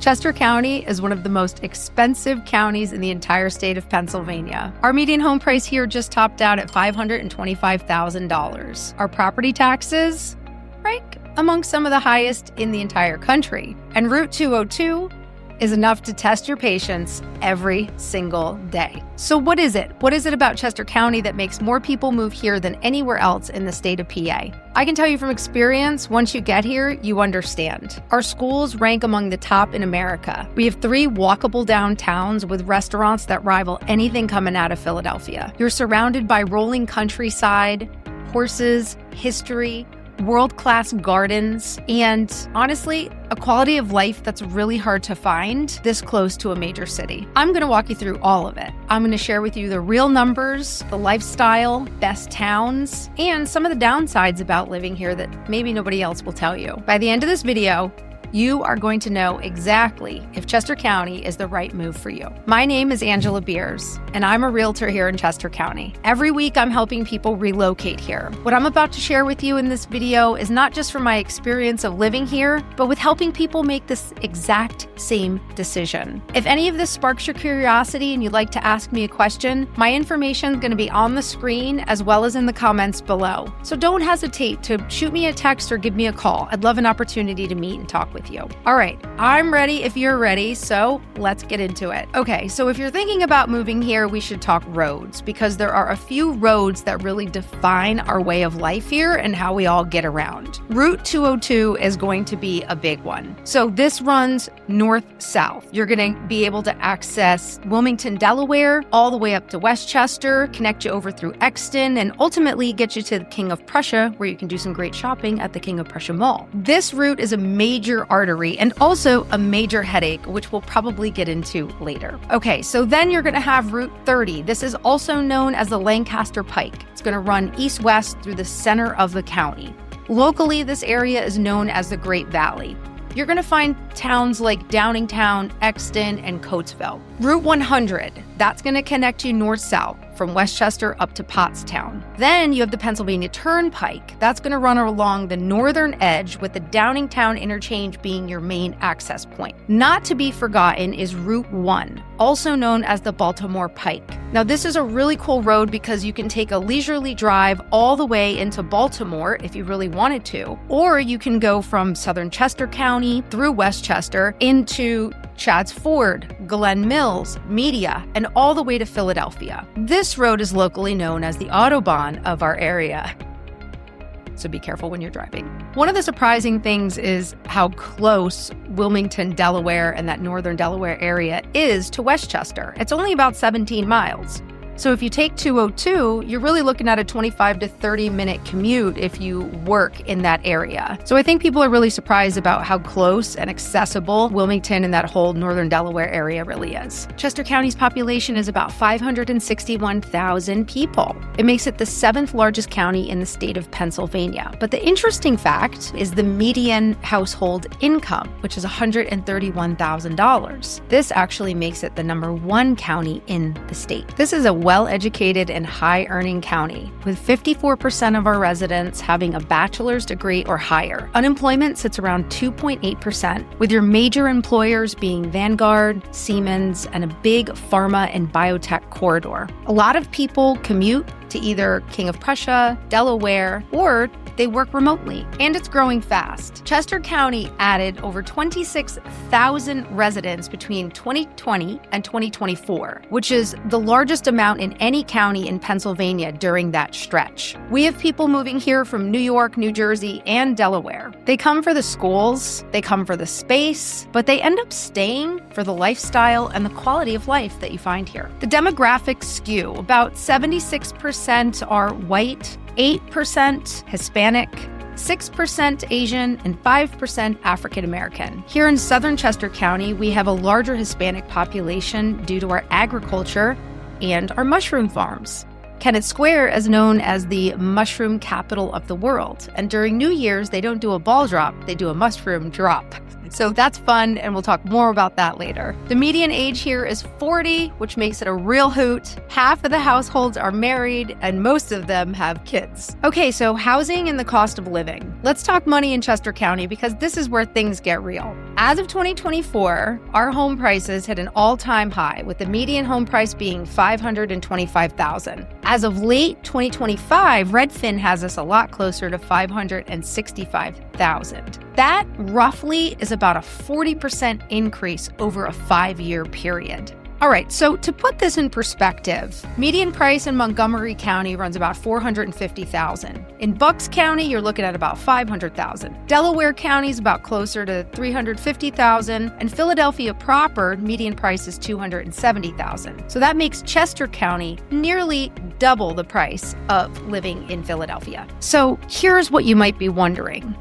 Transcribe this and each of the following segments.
Chester County is one of the most expensive counties in the entire state of Pennsylvania. Our median home price here just topped out at $525,000. Our property taxes rank among some of the highest in the entire country. And Route 202 is enough to test your patience every single day. So what is it? What is it about Chester County that makes more people move here than anywhere else in the state of PA? I can tell you from experience, once you get here, you understand. Our schools rank among the top in America. We have 3 walkable downtowns with restaurants that rival anything coming out of Philadelphia. You're surrounded by rolling countryside, horses, history, world-class gardens, and honestly, a quality of life that's really hard to find this close to a major city. I'm going to walk you through all of it. I'm going to share with you the real numbers, the lifestyle, best towns, and some of the downsides about living here that maybe nobody else will tell you. By the end of this video, you are going to know exactly if Chester County is the right move for you. My name is Angela Beers, and I'm a realtor here in Chester County. Every week, I'm helping people relocate here. What I'm about to share with you in this video is not just from my experience of living here, but with helping people make this exact same decision. If any of this sparks your curiosity and you'd like to ask me a question, my information is going to be on the screen as well as in the comments below. So don't hesitate to shoot me a text or give me a call. I'd love an opportunity to meet and talk with you. All right, I'm ready if you're ready, so let's get into it. Okay, so if you're thinking about moving here, we should talk roads because there are a few roads that really define our way of life here and how we all get around. Route 202 is going to be a big one. So this runs north-south. You're going to be able to access Wilmington, Delaware, all the way up to Westchester, connect you over through Exton, and ultimately get you to the King of Prussia, where you can do some great shopping at the King of Prussia Mall. This route is a major artery and also a major headache, which we'll probably get into later. Okay, so then you're going to have Route 30. This is also known as the Lancaster Pike. It's going to run east-west through the center of the county. Locally, this area is known as the Great Valley. You're going to find towns like Downingtown, Exton, and Coatesville. Route 100, that's going to connect you north-south from Westchester up to Pottstown. Then you have the Pennsylvania Turnpike. That's going to run along the northern edge with the Downingtown interchange being your main access point. Not to be forgotten is Route 1, also known as the Baltimore Pike. Now, this is a really cool road because you can take a leisurely drive all the way into Baltimore if you really wanted to, or you can go from southern Chester County through Westchester into Chadds Ford, Glen Mills, Media, and all the way to Philadelphia. This road is locally known as the Autobahn of our area. So be careful when you're driving. One of the surprising things is how close Wilmington, Delaware, and that northern Delaware area is to Westchester. It's only about 17 miles. So if you take 202, you're really looking at a 25 to 30 minute commute if you work in that area. So I think people are really surprised about how close and accessible Wilmington and that whole northern Delaware area really is. Chester County's population is about 561,000 people. It makes it the 7th largest county in the state of Pennsylvania. But the interesting fact is the median household income, which is $131,000. This actually makes it the #1 county in the state. This is a well-educated and high-earning county, with 54% of our residents having a bachelor's degree or higher. Unemployment sits around 2.8%, with your major employers being Vanguard, Siemens, and a big pharma and biotech corridor. A lot of people commute to either King of Prussia, Delaware, or they work remotely, and it's growing fast. Chester County added over 26,000 residents between 2020 and 2024, which is the largest amount in any county in Pennsylvania during that stretch. We have people moving here from New York, New Jersey, and Delaware. They come for the schools, they come for the space, but they end up staying for the lifestyle and the quality of life that you find here. The demographics skew. About 76% are white, 8% Hispanic, 6% Asian, and 5% African American. Here in southern Chester County, we have a larger Hispanic population due to our agriculture and our mushroom farms. Kennett Square is known as the mushroom capital of the world, and during New Year's, they don't do a ball drop, they do a mushroom drop. So that's fun, and we'll talk more about that later. The median age here is 40, which makes it a real hoot. Half of the households are married, and most of them have kids. Okay, so housing and the cost of living. Let's talk money in Chester County because this is where things get real. As of 2024, our home prices hit an all-time high, with the median home price being $525,000. As of late 2025, Redfin has us a lot closer to $565,000. That roughly is about a 40% increase over a 5-year period. All right, so to put this in perspective, median price in Montgomery County runs about $450,000. In Bucks County, you're looking at about $500,000. Delaware County is about closer to $350,000, and Philadelphia proper, median price is $270,000. So that makes Chester County nearly double the price of living in Philadelphia. So here's what you might be wondering.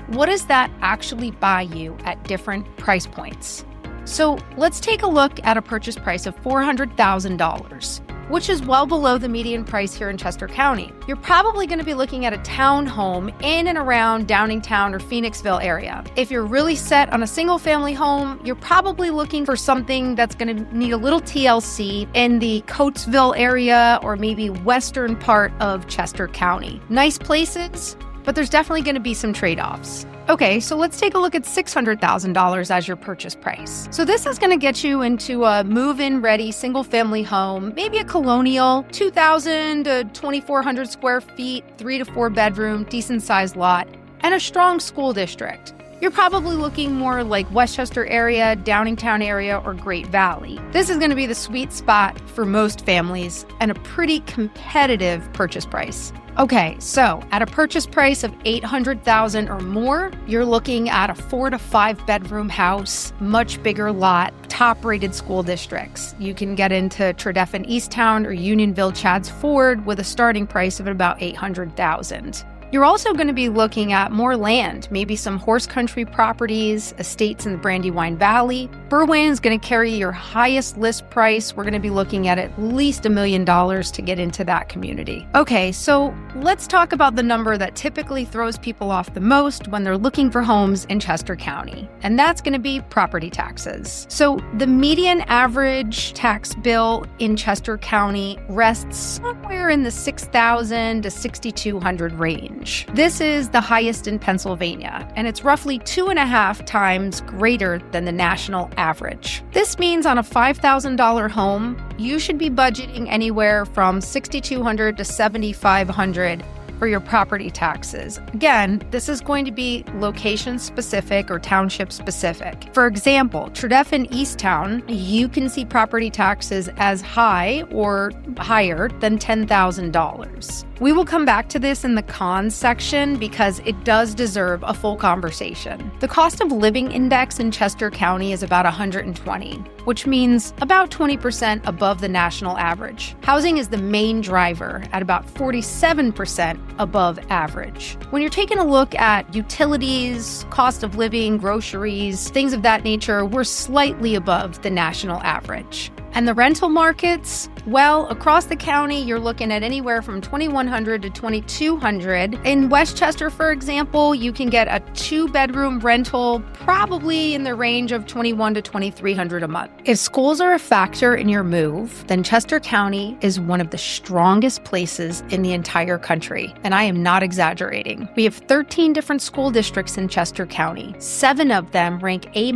What does that actually buy you at different price points? So let's take a look at a purchase price of $400,000, which is well below the median price here in Chester County. You're probably going to be looking at a townhome in and around Downingtown or Phoenixville area. If you're really set on a single family home, you're probably looking for something that's going to need a little TLC in the Coatesville area or maybe western part of Chester County. Nice places, but there's definitely going to be some trade-offs. Okay, so let's take a look at $600,000 as your purchase price. So this is going to get you into a move-in ready single-family home, maybe a colonial, 2,000 to 2,400 square feet, 3 to 4 bedroom, decent-sized lot, and a strong school district. You're probably looking more like Westchester area, Downingtown area, or Great Valley. This is going to be the sweet spot for most families and a pretty competitive purchase price. Okay, so at a purchase price of $800,000 or more, you're looking at a 4 to 5 bedroom house, much bigger lot, top-rated school districts. You can get into Tredeffen Easttown or Unionville Chadds Ford with a starting price of about $800,000. You're also going to be looking at more land, maybe some horse country properties, estates in the Brandywine Valley. Berwyn is going to carry your highest list price. We're going to be looking at least $1 million to get into that community. Okay, so let's talk about the number that typically throws people off the most when they're looking for homes in Chester County, and that's going to be property taxes. So the median average tax bill in Chester County rests somewhere in the $6,000 to $6,200 range. This is the highest in Pennsylvania, and it's roughly 2.5 times greater than the national average. This means on a $5,000 home, you should be budgeting anywhere from $6,200 to $7,500 for your property taxes. Again, this is going to be location specific or township specific. For example, Tredeffen Easttown, you can see property taxes as high or higher than $10,000. We will come back to this in the cons section because it does deserve a full conversation. The cost of living index in Chester County is about 120, which means about 20% above the national average. Housing is the main driver at about 47% above average. When you're taking a look at utilities, cost of living, groceries, things of that nature, we're slightly above the national average. And the rental markets, well, across the county, you're looking at anywhere from $2,100 to $2,200. In Westchester, for example, you can get a 2-bedroom rental probably in the range of $2,100 to $2,300 a month. If schools are a factor in your move, then Chester County is one of the strongest places in the entire country. And I am not exaggerating. We have 13 different school districts in Chester County. 7 of them rank A-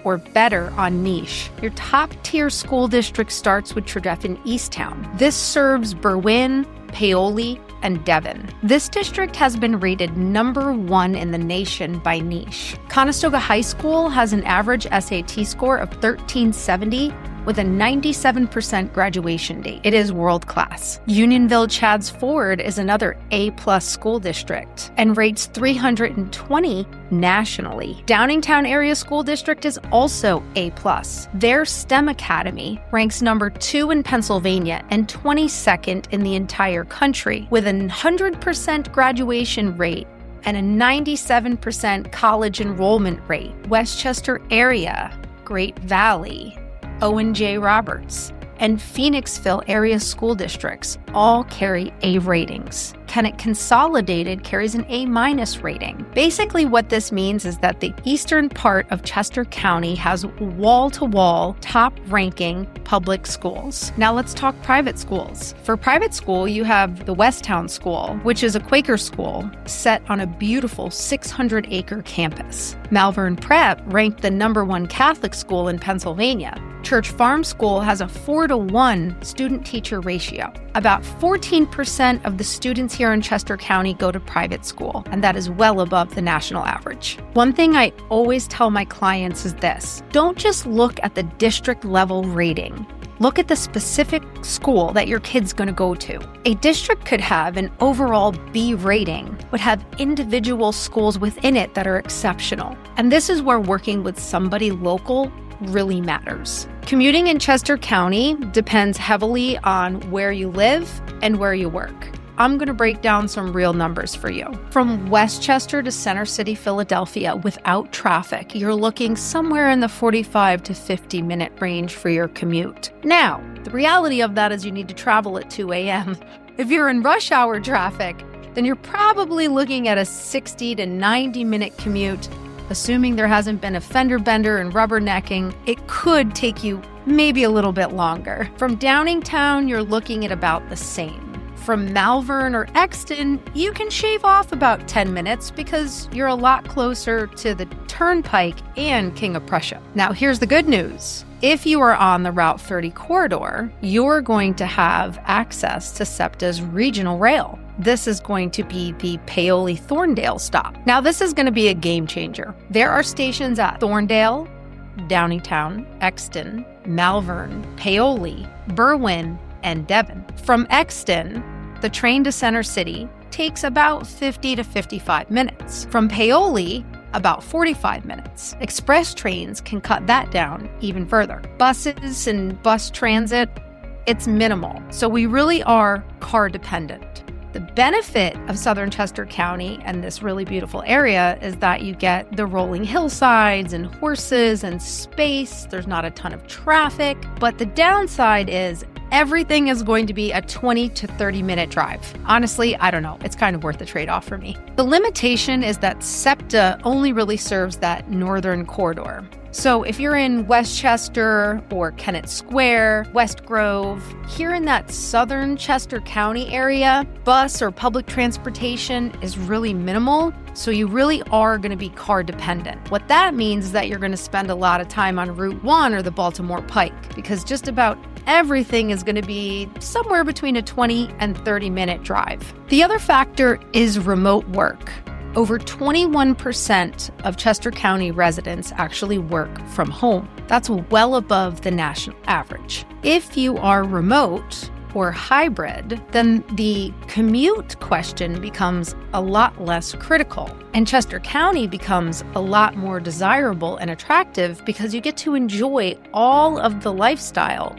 or better on niche. Your top-tier school district starts with Tredeffen Easttown. This serves Berwyn, Paoli, and Devon. This district has been rated number 1 in the nation by niche. Conestoga High School has an average SAT score of 1370 with a 97% graduation rate. It is world-class. Unionville Chadds Ford is another A+ school district and rates 320 nationally. Downingtown Area School District is also A+. Their STEM Academy ranks number 2 in Pennsylvania and 22nd in the entire country with a 100% graduation rate and a 97% college enrollment rate. Westchester Area, Great Valley, Owen J. Roberts, and Phoenixville area school districts all carry A ratings. Kennett Consolidated carries an A- rating. Basically, what this means is that the eastern part of Chester County has wall-to-wall, top-ranking public schools. Now let's talk private schools. For private school, you have the Westtown School, which is a Quaker school set on a beautiful 600-acre campus. Malvern Prep ranked the #1 Catholic school in Pennsylvania. Church Farm School has a 4-to-1 student-teacher ratio. About 14% of the students here in Chester County go to private school, and that is well above the national average. One thing I always tell my clients is this: don't just look at the district-level rating. Look at the specific school that your kid's going to go to. A district could have an overall B rating, but have individual schools within it that are exceptional. And this is where working with somebody local really matters. Commuting in Chester County depends heavily on where you live and where you work. I'm going to break down some real numbers for you. From Westchester to Center City, Philadelphia, without traffic, you're looking somewhere in the 45 to 50 minute range for your commute. Now, the reality of that is you need to travel at 2 a.m. If you're in rush hour traffic, then you're probably looking at a 60 to 90 minute commute. Assuming there hasn't been a fender bender and rubbernecking, it could take you maybe a little bit longer. From Downingtown, you're looking at about the same. From Malvern or Exton, you can shave off about 10 minutes because you're a lot closer to the Turnpike and King of Prussia. Now, here's the good news. If you are on the Route 30 corridor, you're going to have access to SEPTA's regional rail. This is going to be the Paoli-Thorndale stop. Now, this is going to be a game changer. There are stations at Thorndale, Downingtown, Exton, Malvern, Paoli, Berwyn, and Devon. From Exton, the train to Center City takes about 50 to 55 minutes. From Paoli, about 45 minutes. Express trains can cut that down even further. Buses and bus transit, it's minimal. So we really are car dependent. The benefit of Southern Chester County and this really beautiful area is that you get the rolling hillsides and horses and space. There's not a ton of traffic, but the downside is everything is going to be a 20 to 30 minute drive. Honestly, I don't know. It's kind of worth the trade-off for me. The limitation is that SEPTA only really serves that northern corridor. So if you're in Westchester or Kennett Square, West Grove, here in that southern Chester County area, bus or public transportation is really minimal. So you really are going to be car dependent. What that means is that you're going to spend a lot of time on Route 1 or the Baltimore Pike because just about everything is going to be somewhere between a 20 and 30 minute drive. The other factor is remote work. Over 21% of Chester County residents actually work from home. That's well above the national average. If you are remote or hybrid, then the commute question becomes a lot less critical. And Chester County becomes a lot more desirable and attractive because you get to enjoy all of the lifestyle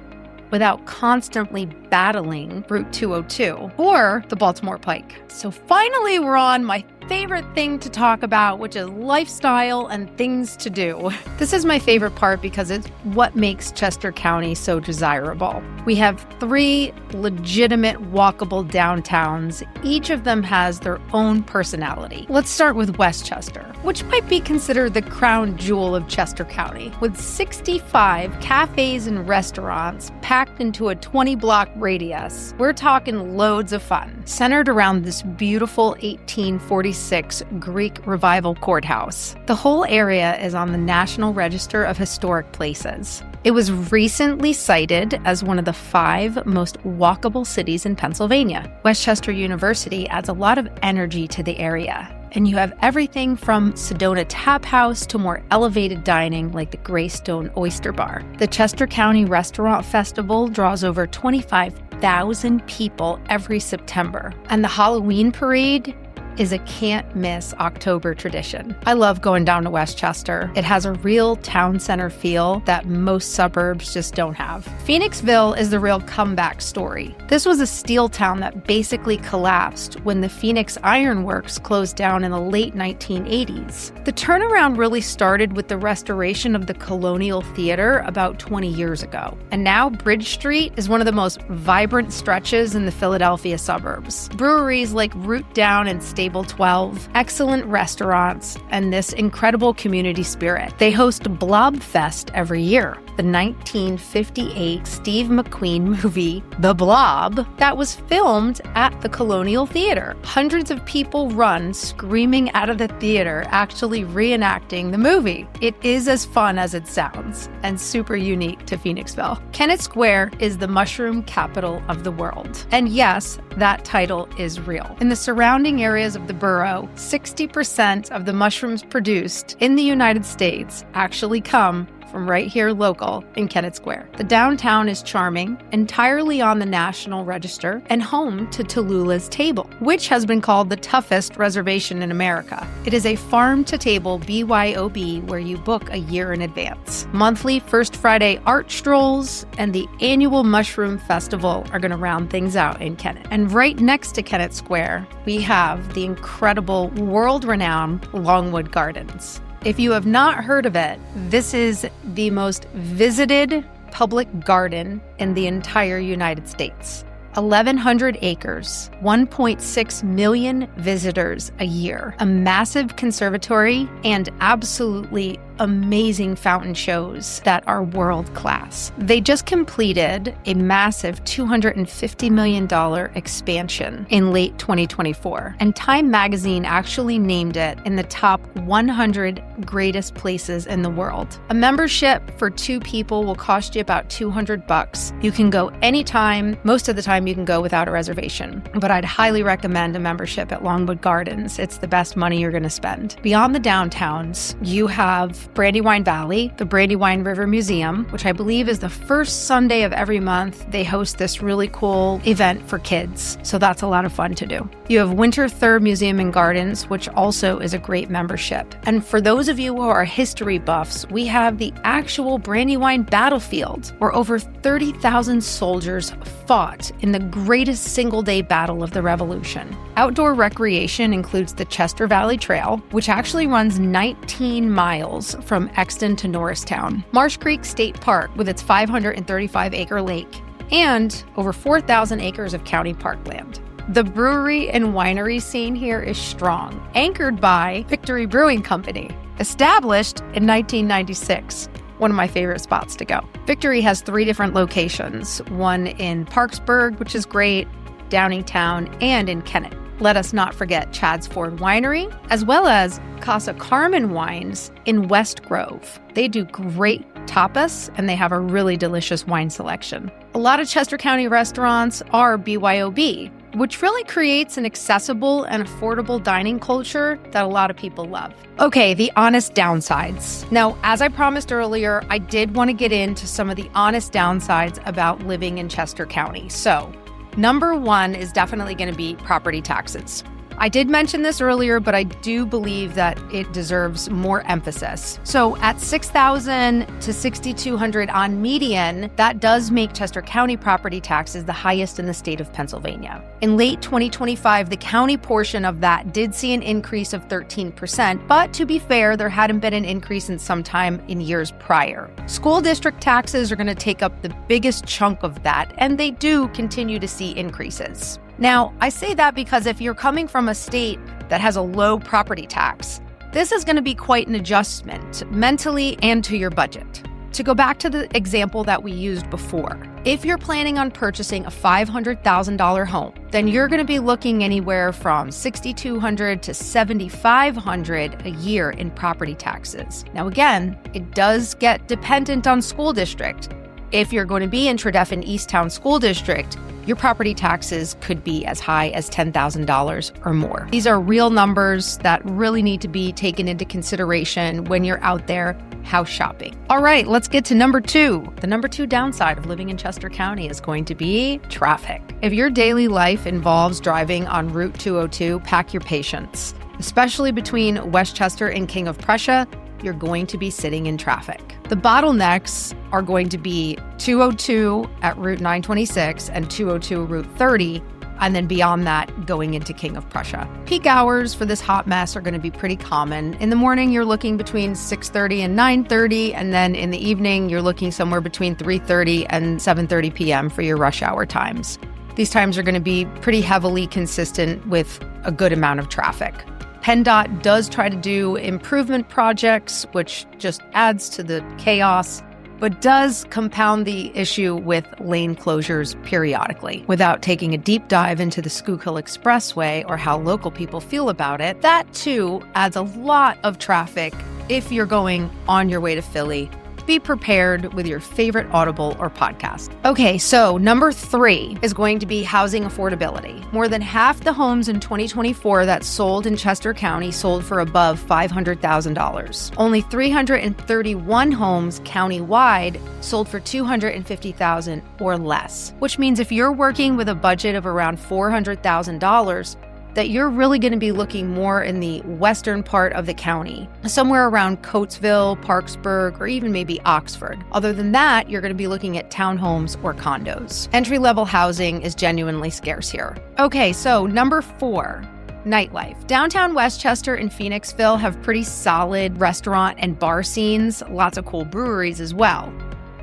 without constantly battling Route 202 or the Baltimore Pike. So finally, we're on my favorite thing to talk about, which is lifestyle and things to do. This is my favorite part because it's what makes Chester County so desirable. We have 3 legitimate walkable downtowns. Each of them has their own personality. Let's start with Westchester, which might be considered the crown jewel of Chester County, with 65 cafes and restaurants packed into a 20-block radius. We're talking loads of fun, centered around this beautiful 1846 Greek Revival courthouse. The whole area is on the National Register of Historic Places. It was recently cited as one of the 5 most walkable cities in Pennsylvania. Westchester University adds a lot of energy to the area. And you have everything from Sedona Tap House to more elevated dining like the Greystone Oyster Bar. The Chester County Restaurant Festival draws over 25,000 people every September. And the Halloween parade is a can't-miss October tradition. I love going down to Westchester. It has a real town center feel that most suburbs just don't have. Phoenixville is the real comeback story. This was a steel town that basically collapsed when the Phoenix Iron Works closed down in the late 1980s. The turnaround really started with the restoration of the Colonial Theater about 20 years ago. And now Bridge Street is one of the most vibrant stretches in the Philadelphia suburbs. Breweries like Root Down and Stable 12, excellent restaurants, and this incredible community spirit. They host Blobfest every year, the 1958 Steve McQueen movie, The Blob, that was filmed at the Colonial Theater. Hundreds of people run screaming out of the theater, actually reenacting the movie. It is as fun as it sounds, and super unique to Phoenixville. Kennett Square is the mushroom capital of the world. And yes, that title is real. In the surrounding areas of the borough, 60% of the mushrooms produced in the United States actually come from right here local in Kennett Square. The downtown is charming, entirely on the National Register, and home to Tallulah's Table, which has been called the toughest reservation in America. It is a farm-to-table BYOB where you book a year in advance. Monthly First Friday art strolls and the annual Mushroom Festival are going to round things out in Kennett. And right next to Kennett Square, we have the incredible, world-renowned Longwood Gardens. If you have not heard of it, this is the most visited public garden in the entire United States. 1,100 acres, 1.6 million visitors a year, a massive conservatory, and absolutely amazing fountain shows that are world-class. They just completed a massive $250 million expansion in late 2024, and Time magazine actually named it in the top 100 greatest places in the world. A membership for 2 people will cost you about $200. You can go anytime. Most of the time you can go without a reservation, but I'd highly recommend a membership at Longwood Gardens. It's the best money you're going to spend. Beyond the downtowns, you have Brandywine Valley, the Brandywine River Museum, which I believe is the first Sunday of every month. They host this really cool event for kids, so that's a lot of fun to do. You have Winter Thurr Museum and Gardens, which also is a great membership. And for those of you who are history buffs, we have the actual Brandywine battlefield, where over 30,000 soldiers fought in the greatest single-day battle of the Revolution. Outdoor recreation includes the Chester Valley Trail, which actually runs 19 miles from Exton to Norristown, Marsh Creek State Park with its 535-acre lake, and over 4,000 acres of county parkland. The brewery and winery scene here is strong, anchored by Victory Brewing Company, established in 1996. One of my favorite spots to go. Victory has 3 different locations, one in Parksburg, which is great, Downingtown, and in Kennett. Let us not forget Chad's Ford Winery, as well as Casa Carmen Wines in West Grove. They do great tapas, and they have a really delicious wine selection. A lot of Chester County restaurants are BYOB, which really creates an accessible and affordable dining culture that a lot of people love. Okay, the honest downsides. Now, as I promised earlier, I did want to get into some of the honest downsides about living in Chester County. So, number 1 is definitely going to be property taxes. I did mention this earlier, but I do believe that it deserves more emphasis. So at $6,000 to $6,200 on median, that does make Chester County property taxes the highest in the state of Pennsylvania. In late 2025, the county portion of that did see an increase of 13%, but to be fair, there hadn't been an increase in some time in years prior. School district taxes are going to take up the biggest chunk of that, and they do continue to see increases. Now, I say that because if you're coming from a state that has a low property tax, this is going to be quite an adjustment mentally and to your budget. To go back to the example that we used before, if you're planning on purchasing a $500,000 home, then you're going to be looking anywhere from $6,200 to $7,500 a year in property taxes. Now, again, it does get dependent on school district, If you're going to be in Tredeffen Easttown School District, your property taxes could be as high as $10,000 or more. These are real numbers that really need to be taken into consideration when you're out there house shopping. All right, let's get to number 2. The number 2 downside of living in Chester County is going to be traffic. If your daily life involves driving on Route 202, pack your patience. Especially between Westchester and King of Prussia, you're going to be sitting in traffic. The bottlenecks are going to be 202 at Route 926 and 202 Route 30, and then beyond that, going into King of Prussia. Peak hours for this hot mess are going to be pretty common. In the morning, you're looking between 6:30 and 9:30, and then in the evening, you're looking somewhere between 3:30 and 7:30 p.m. for your rush hour times. These times are going to be pretty heavily consistent with a good amount of traffic. PennDOT does try to do improvement projects, which just adds to the chaos, but does compound the issue with lane closures periodically. Without taking a deep dive into the Schuylkill Expressway or how local people feel about it, that too adds a lot of traffic if you're going on your way to Philly. Be prepared with your favorite Audible or podcast. Okay, so number 3 is going to be housing affordability. More than half the homes in 2024 that sold in Chester County sold for above $500,000. Only 331 homes countywide sold for $250,000 or less, which means if you're working with a budget of around $400,000, that you're really going to be looking more in the western part of the county, somewhere around Coatesville, Parksburg, or even maybe Oxford. Other than that, you're going to be looking at townhomes or condos. Entry-level housing is genuinely scarce here. Okay, so number 4. Nightlife. Downtown Westchester and Phoenixville have pretty solid restaurant and bar scenes, lots of cool breweries as well.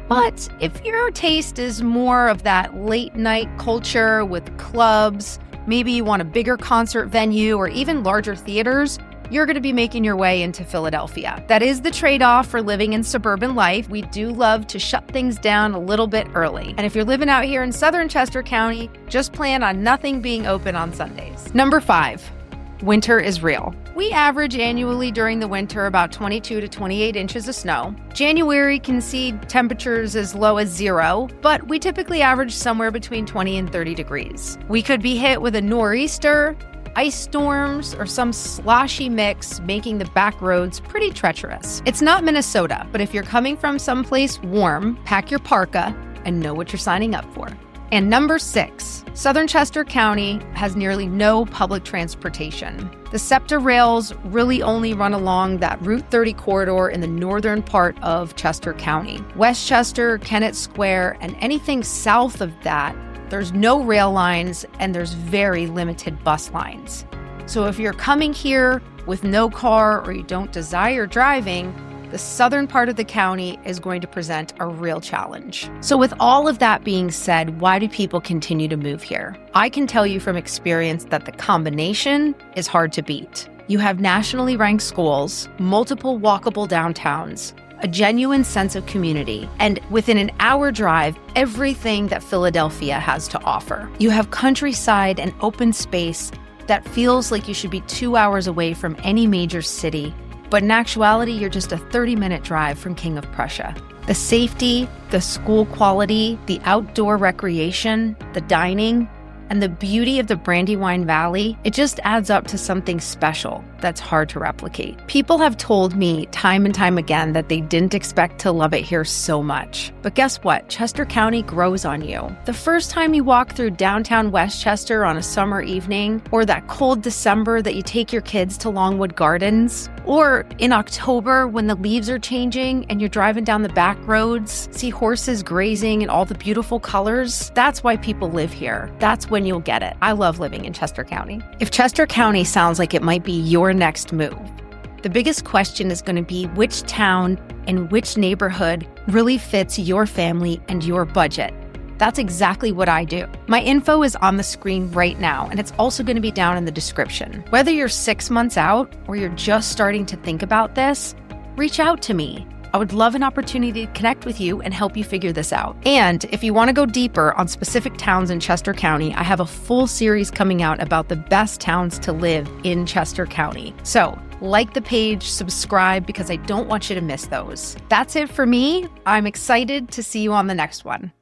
But if your taste is more of that late night culture with clubs, maybe you want a bigger concert venue or even larger theaters, you're going to be making your way into Philadelphia. That is the trade-off for living in suburban life. We do love to shut things down a little bit early. And if you're living out here in southern Chester County, just plan on nothing being open on Sundays. Number 5, winter is real. We average annually during the winter about 22 to 28 inches of snow. January can see temperatures as low as 0, but we typically average somewhere between 20 and 30 degrees. We could be hit with a nor'easter, ice storms, or some sloshy mix, making the back roads pretty treacherous. It's not Minnesota, but if you're coming from someplace warm, pack your parka and know what you're signing up for. And number 6, southern Chester County has nearly no public transportation. The SEPTA rails really only run along that Route 30 corridor in the northern part of Chester County. Westchester, Kennett Square, and anything south of that, there's no rail lines and there's very limited bus lines. So if you're coming here with no car or you don't desire driving, the southern part of the county is going to present a real challenge. So with all of that being said, why do people continue to move here? I can tell you from experience that the combination is hard to beat. You have nationally ranked schools, multiple walkable downtowns, a genuine sense of community, and within an hour drive, everything that Philadelphia has to offer. You have countryside and open space that feels like you should be 2 hours away from any major city. But in actuality, you're just a 30-minute drive from King of Prussia. The safety, the school quality, the outdoor recreation, the dining, and the beauty of the Brandywine Valley, it just adds up to something special that's hard to replicate. People have told me time and time again that they didn't expect to love it here so much. But guess what? Chester County grows on you. The first time you walk through downtown Westchester on a summer evening, or that cold December that you take your kids to Longwood Gardens, or in October when the leaves are changing and you're driving down the back roads, see horses grazing and all the beautiful colors, that's why people live here. That's when you'll get it. I love living in Chester County. If Chester County sounds like it might be your next move, the biggest question is going to be which town and which neighborhood really fits your family and your budget. That's exactly what I do. My info is on the screen right now, and it's also going to be down in the description. Whether you're 6 months out or you're just starting to think about this, reach out to me. I would love an opportunity to connect with you and help you figure this out. And if you want to go deeper on specific towns in Chester County, I have a full series coming out about the best towns to live in Chester County. So like the page, subscribe, because I don't want you to miss those. That's it for me. I'm excited to see you on the next one.